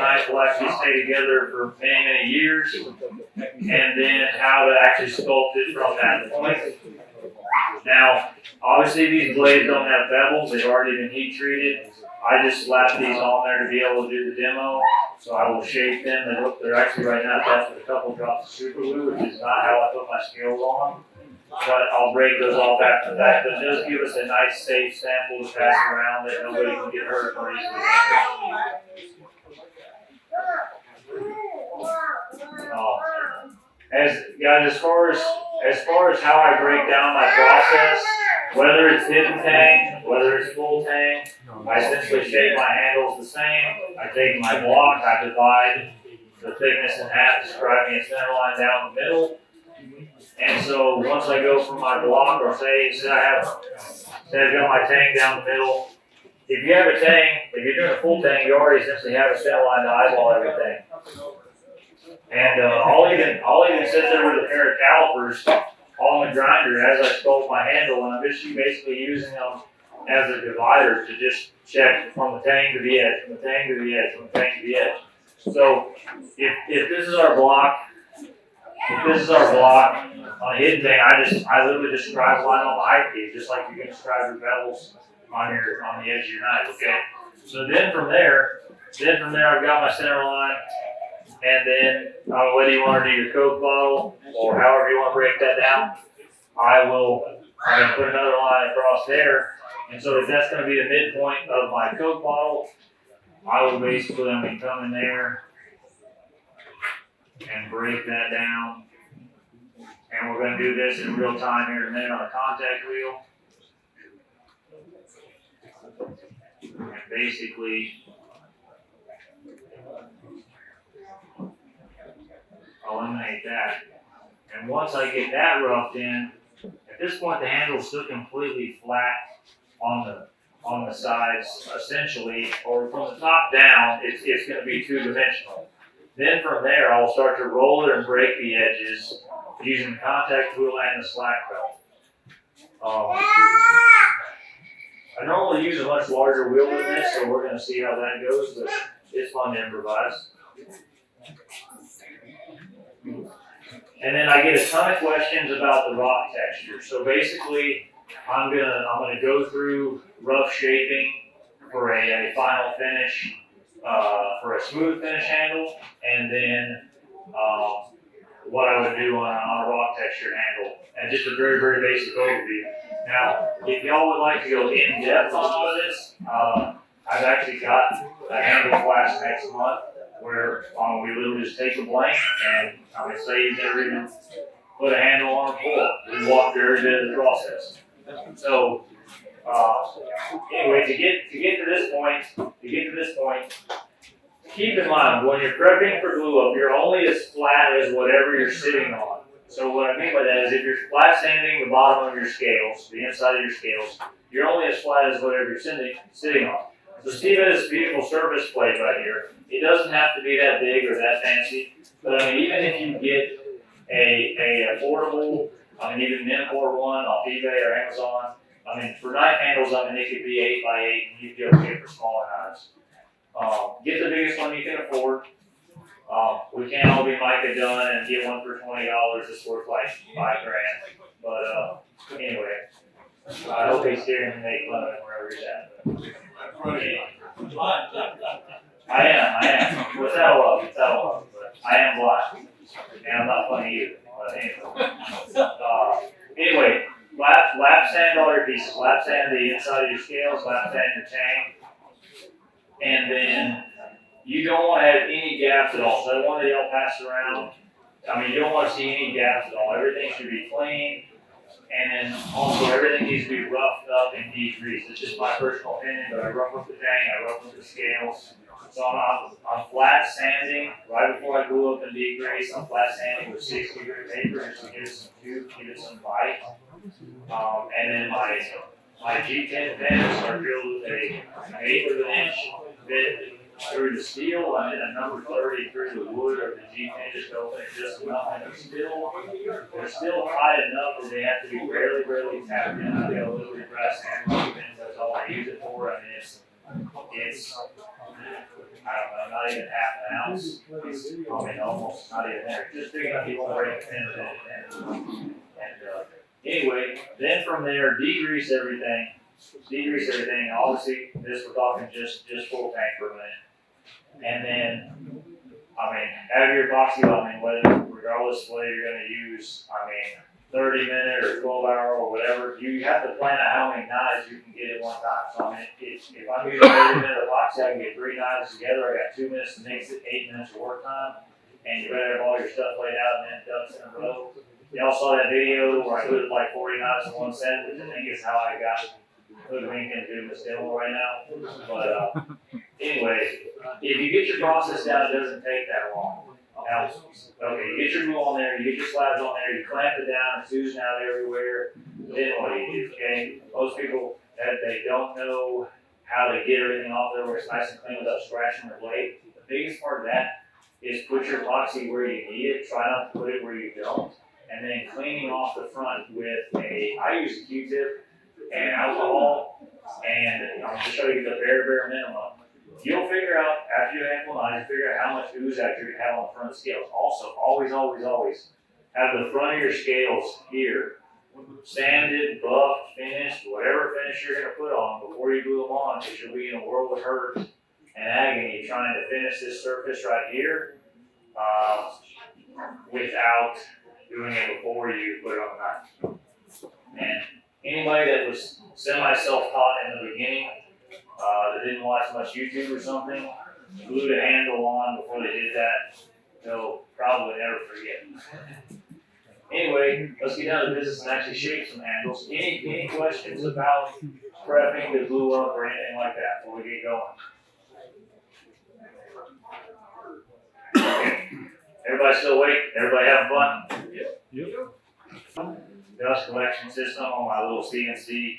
knife will actually stay together for many, many years, and then how to actually sculpt it from that point. Now, obviously these blades don't have bevels, they've already been heat treated. I just slapped these on there to be able to do the demo, so I will shape them. They're actually right now tested with a couple drops of super glue, which is not how I put my scales on. But I'll break those off after that. But it does give us a nice, safe sample to pass around that nobody can get hurt or easily damaged. As far as how I break down my process, whether it's hidden tang, whether it's full tang, I essentially shape my handles the same. I take my block, I divide the thickness in half, describing a center line down the middle. And so once I go from my block, or say I've got my tang down the middle. If you have a tang, if you're doing a full tang, you already essentially have a center line to eyeball everything. And I'll even sit there with a pair of calipers on the grinder as I sculpt my handle, and I'm just basically using them as a divider to just check from the tang to the edge, from the tang to the edge, from the tang to the edge. So if this is our block, on a hidden tang, I literally just describe a line on the height gauge, just like you can describe your bevels on the edge of your knife, okay? So then from there I've got my center line, and then whether you want to do your Coke bottle or however you want to break that down, I'm going to put another line across there. And so if that's going to be the midpoint of my Coke bottle, I will basically come in there and break that down. And we're going to do this in real time here in a minute on a contact wheel. And basically, eliminate that. And once I get that roughed in, at this point the handle's still completely flat on the sides, essentially, or from the top down, it's going to be two-dimensional. Then from there, I'll start to roll it and break the edges using the contact wheel and the slack belt. I normally use a much larger wheel than this, so we're going to see how that goes, but it's fun to improvise. And then I get a ton of questions about the rock texture. So basically, I'm gonna go through rough shaping for a final finish, for a smooth finish handle, and then what I would do on a rock texture handle, and just a very, very basic overview. Now, if y'all would like to go in depth on all of this, I've actually got a handle class next month where we literally just take a blank and say you've never even put a handle on a pull. We walk through every bit of the process. So anyway, to get to this point, keep in mind when you're prepping for glue up, you're only as flat as whatever you're sitting on. So what I mean by that is if you're flat sanding the bottom of your scales, the inside of your scales, you're only as flat as whatever you're sitting on. So Steve has this beautiful surface plate right here. It doesn't have to be that big or that fancy, but I mean, even if you get a affordable, even an import one off eBay or Amazon, for knife handles, it could be 8x8 and you'd be okay for smaller knives. Get the biggest one you can afford. We can't all be Micah done and get one for $20 that's worth like $5,000. But anyway, I hope he's hearing me make fun of him wherever he's at. I am. Without love, but I am blind. And I'm not funny either. But anyway, lap sand all your pieces. Lap sand the inside of your scales, lap sand your tang. And then you don't want to have any gaps at all. So that one that y'all pass around, you don't want to see any gaps at all. Everything should be clean. And then also everything needs to be roughed up and degreased. It's just my personal opinion, but I rough up the tang, I rough up the scales. So I'm flat sanding right before I glue up and degrease. I'm flat sanding with 60-degree paper just to give it some juice, give it some bite. And then my G10 pins are drilled with an 1/8 of an inch bit through the steel, and then a number 30 through the wood of the G10 just to open it just enough. And they're still high enough that they have to be barely tapped in. I've got a little bit of brass handle pins, that's all I use it for. I don't know, not even half an ounce. I mean, almost not even there. Just big enough you won't break the pin. Anyway, then from there, degrease everything. Obviously, this we're talking just full tank for a minute. And then, I mean, have your epoxy, regardless of whether you're going to use, 30-minute or 12-hour or whatever, you have to plan out how many knives you can get at one time. So, if I'm using 30-minute epoxy, I can get 3 knives together. I got 2 minutes to mix it, 8 minutes of work time, and you better have all your stuff laid out and then ducks in a row. Y'all saw that video where I put like 40 knives in one set, which I think is how I got hoodwinked into this demo right now. But anyway, if you get your process down, it doesn't take that long. Now, okay, you get your glue on there, you get your slabs on there, you clamp it down, it's oozing out everywhere. Then what do you do? Okay, most people they don't know how to get everything off there where it's nice and clean without scratching their blade. The biggest part of that is put your epoxy where you need it. Try not to put it where you don't. And then cleaning off the front with I use a Q-tip and alcohol, and I'm just trying to get the bare minimum. You'll figure out, after you have knives, you figure out how much ooze out you're going to have on the front of the scales. Also, always have the front of your scales here sanded, buffed, finished, whatever finish you're going to put on before you glue them on, because you'll be in a world of hurt and agony trying to finish this surface right here without doing it before you put it on the knife. And anybody that was semi-self-taught in the beginning, that didn't watch much YouTube or something, glued a handle on before they did that, they'll probably never forget. Anyway, let's get down to business and actually shape some handles. Any questions about prepping to glue up or anything like that before we get going? Okay. Everybody still awake? Everybody having fun? Yep. Dust collection system on my little CNC,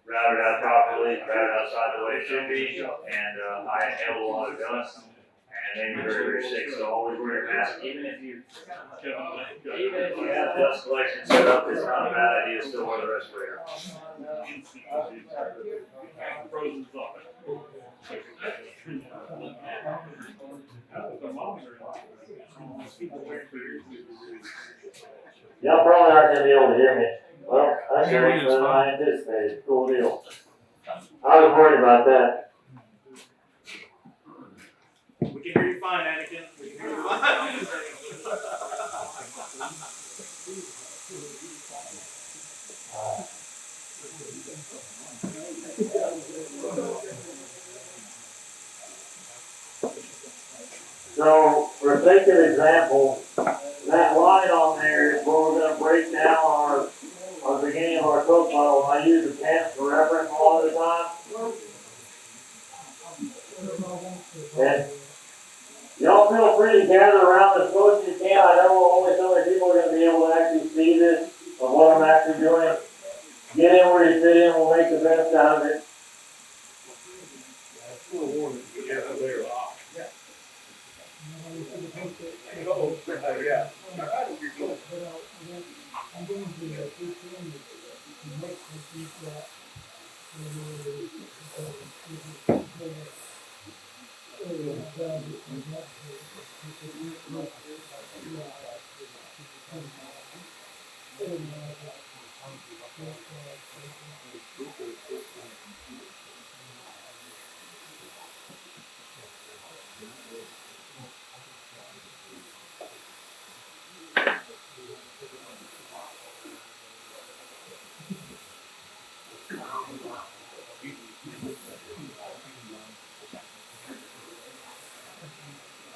routed out properly, routed outside the way it should be, and I inhaled a lot of dust and made me very sick. So always wear a mask, even if you have dust collection set up, it's not a bad idea to still wear the respirator. Y'all probably aren't going to be able to hear me. Well, that's better than I anticipated. Cool deal. I was worried about that. We can hear you fine, Anakin. We can hear you fine. So, for sake of example, that line on there is where we're going to break down our beginning of our coat model. I use the pants for reference a lot of the time. And y'all feel free to gather around as close as you can. I know only so many people are going to be able to actually see this of what I'm actually doing. Get in where you fit in, we'll make the best out of it. Yeah.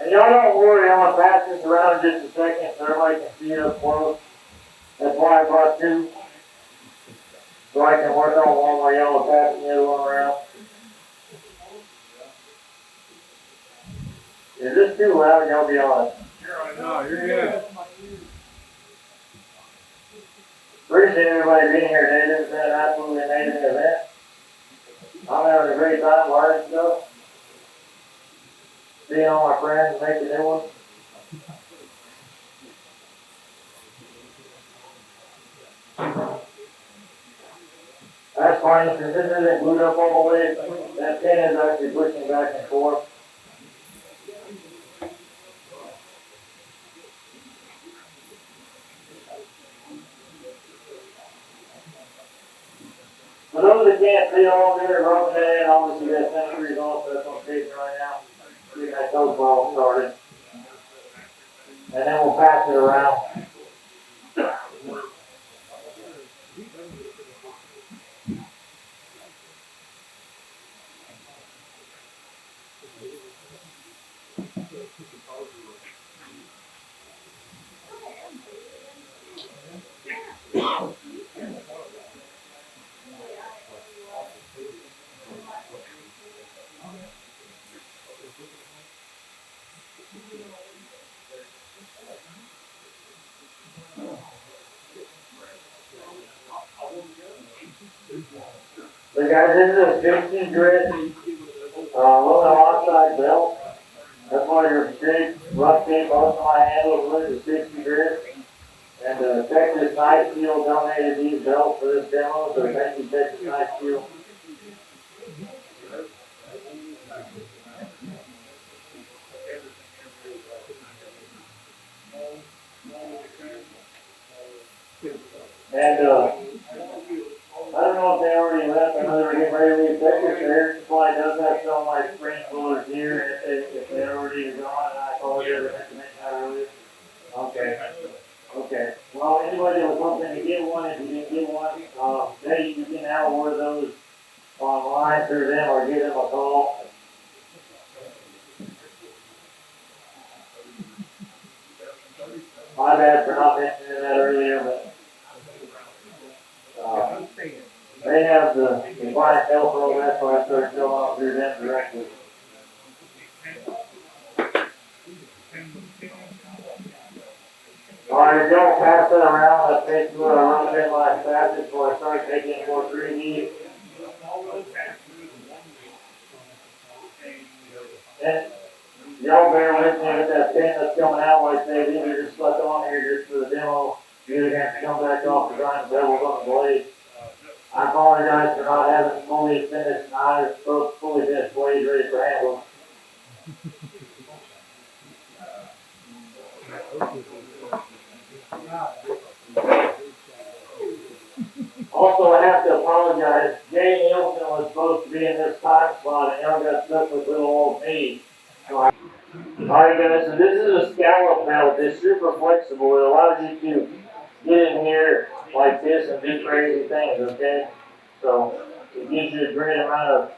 And y'all don't worry, I'm going to pass this around in just a second so everybody can see it up close. That's why I brought two. So I can work on one while y'all are passing the other one around. Is this too loud? Y'all be honest. No, you're good. Appreciate everybody being here today. This has been an absolutely amazing event. I'm having a great time learning stuff. Seeing all my friends making new ones. That's funny, since this isn't glued up all the way, that pin is actually pushing back and forth. those that can't see all there, run that in, obviously that century's also, that's on station right now. Getting that toes ball started. And then we'll pass it around. So guys, this is a 60 grit, aluminum oxide belt. That's why your shape, rough shape, most of my handles with is 60 grit. And Texas Knife Steel donated these belts for this demo, so thank you Texas Knife Steel. And I don't know if they already left, I know they were getting ready to leave Texas. Air Supply does have some of my spring coolers here, if they already gone, and I apologize, I meant to mention that earlier. Okay. Okay. Well, anybody that was hoping to get one, if you didn't get one, you can now order those online through them or give them a call. My bad for not mentioning that earlier, but they have the clientele program, so I started filling out through them directly. Alright, if y'all pass that around, that's basically what I wrote in my passage before I started taking more 3D. And y'all bear with me with that pin that's coming out like they did, they're just stuck on here just for the demo. You're gonna have to come back off the grind pebbles on the blade. I apologize for not having fully finished knives, fully finished blades ready for handle. Also, I have to apologize. Jay Nielsen was supposed to be in this time slot, and y'all got stuck with little old me. Alright guys, so this is a scallop belt. It's super flexible. It allows you to get in here like this and do crazy things, okay? So, it gives you a great amount of,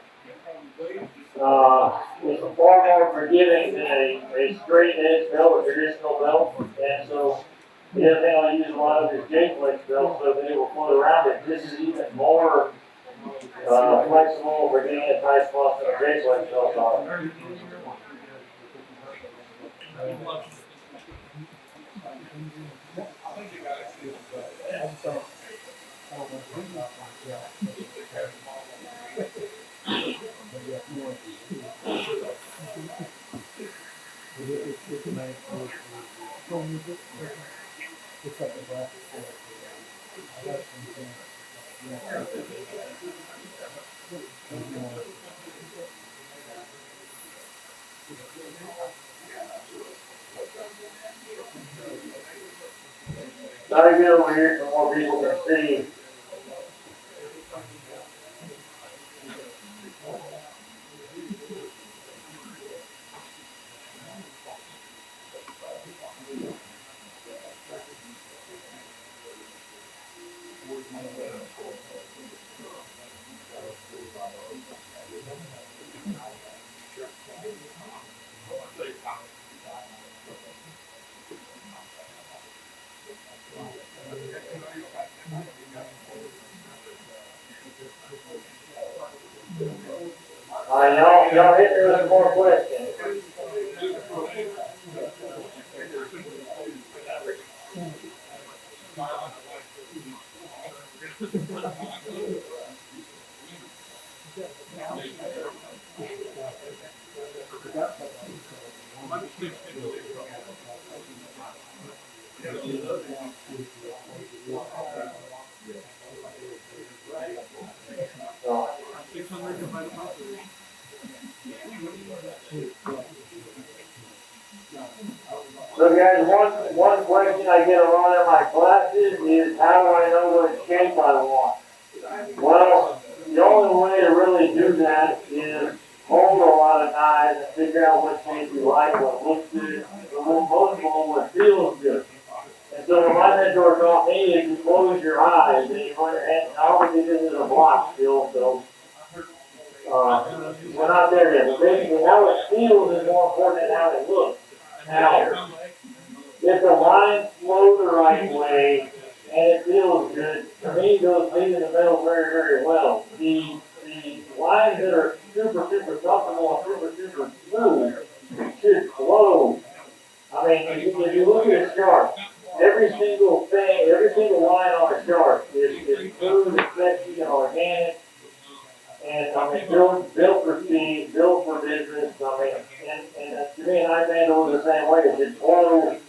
it's far more forgiving than a straight edge belt, a traditional belt. And so, the other thing I use a lot of is J-Flex belt, so that it will float around it. This is even more flexible for getting a tight spot than a J-Flex belt on. Gotta get over here so more people can see. Y'all hit me with more questions. So guys, one question I get a lot in my classes is how do I know what shape I want? Well, the only way to really do that is hold a lot of knives and figure out what shape you like, what looks good, but most of all, what feels good. And so what my mentor taught me is you close your eyes and you put your hand, obviously this is a block still, so we're not there yet. But basically how it feels is more important than how it looks. Now, if the lines flow the right way and it feels good, to me those meet in the middle very, very well. The lines that are super, super comfortable and super, super smooth should flow. I mean, if you look at a chart, every single thing, every single line on a chart is smooth, and sexy, and organic. And I mean, built for speed, built for business. I mean, and to me, Knifemaker was the same way. It just flows.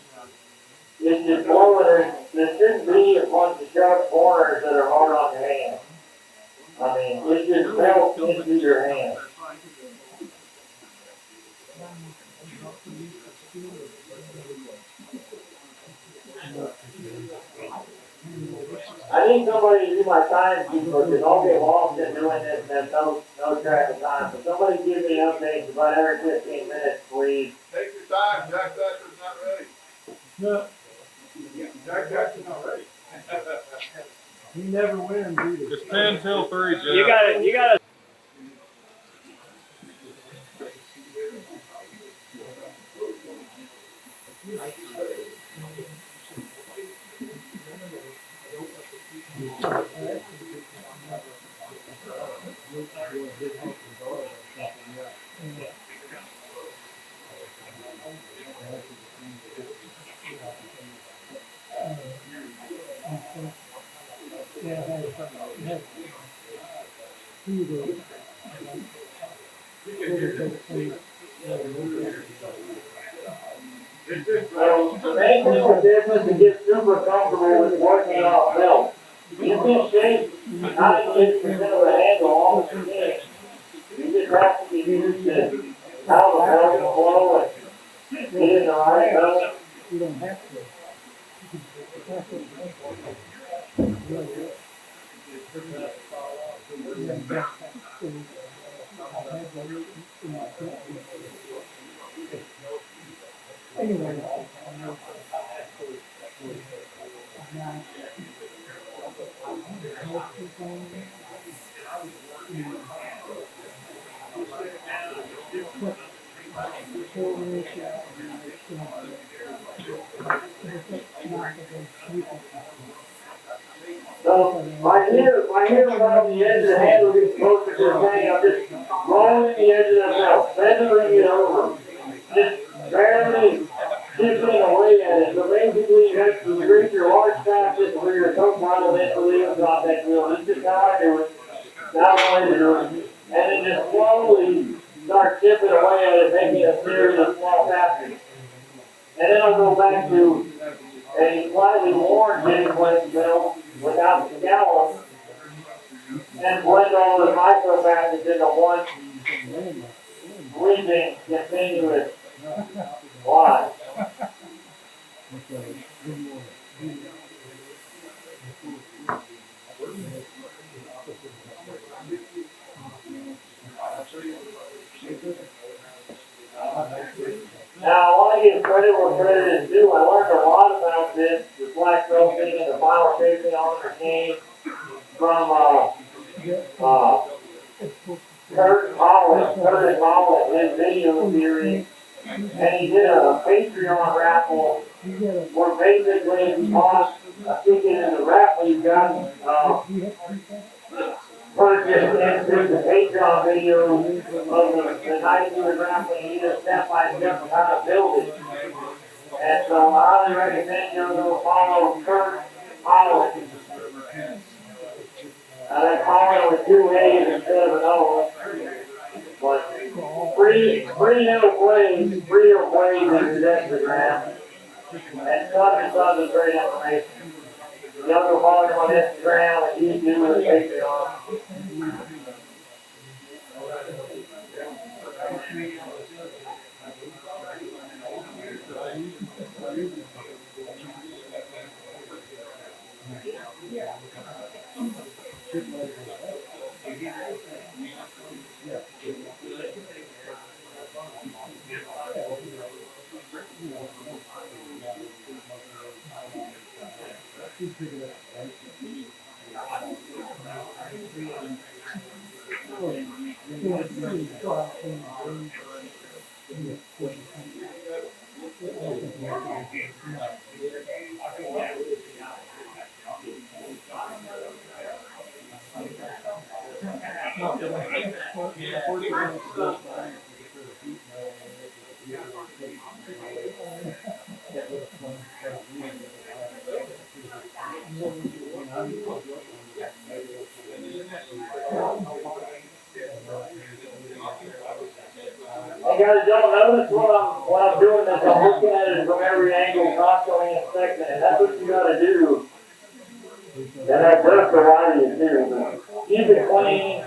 It's just flowing. There shouldn't be a bunch of sharp corners that are hard on your hand. I mean, it just melts into your hand. I need somebody to do my timekeeper because I'll get lost in doing this and have no track of time. So somebody give me updates about every 15 minutes, please. Take your time, Jack Thatcher's not ready. No, Jack Thatcher's not ready. he never wins either. It's 10 till 3, Jeff. You gotta. So the main thing with this is to get super comfortable with working off belt. You can shape 98% of the handle on the machine. You just have to be used to how the belt will flow and get in the right belt. You don't have to. Anyway. So my heel on the edge of the handle gets closer to the thing. I'm just rolling the edge of the belt, feathering it over, just barely chipping away at it. So basically you have to reach your large fastest where your toe model into the heel contact wheel. This is how I do it. That's the way to do it. And then just slowly start chipping away at it, making a series of small passes. And then I'll go back to a slightly worn jig blade belt without the scallop and blend all the micro passes into one sweeping continuous line. Now, I want to give credit where credit is due. I learned a lot about this, the black belting and the final shaping on the machine from Curtis Holland, his video series. And he did a Patreon raffle where basically he tossed a ticket in the raffle you got purchased into the Patreon video of the night you were grappling. He did a step-by-step of how to build it. And so I highly recommend you to follow Kurt Holland. That's Holland with 2 A's instead of an O. But free no plays, free no plays in his Instagram. And tons of great information. Y'all go follow him on Instagram and YouTube and Patreon. Hey guys, don't notice what I'm doing is I'm looking at it from every angle, constantly inspecting, and that's what you gotta do. And that does the right of you too, but keep it clean,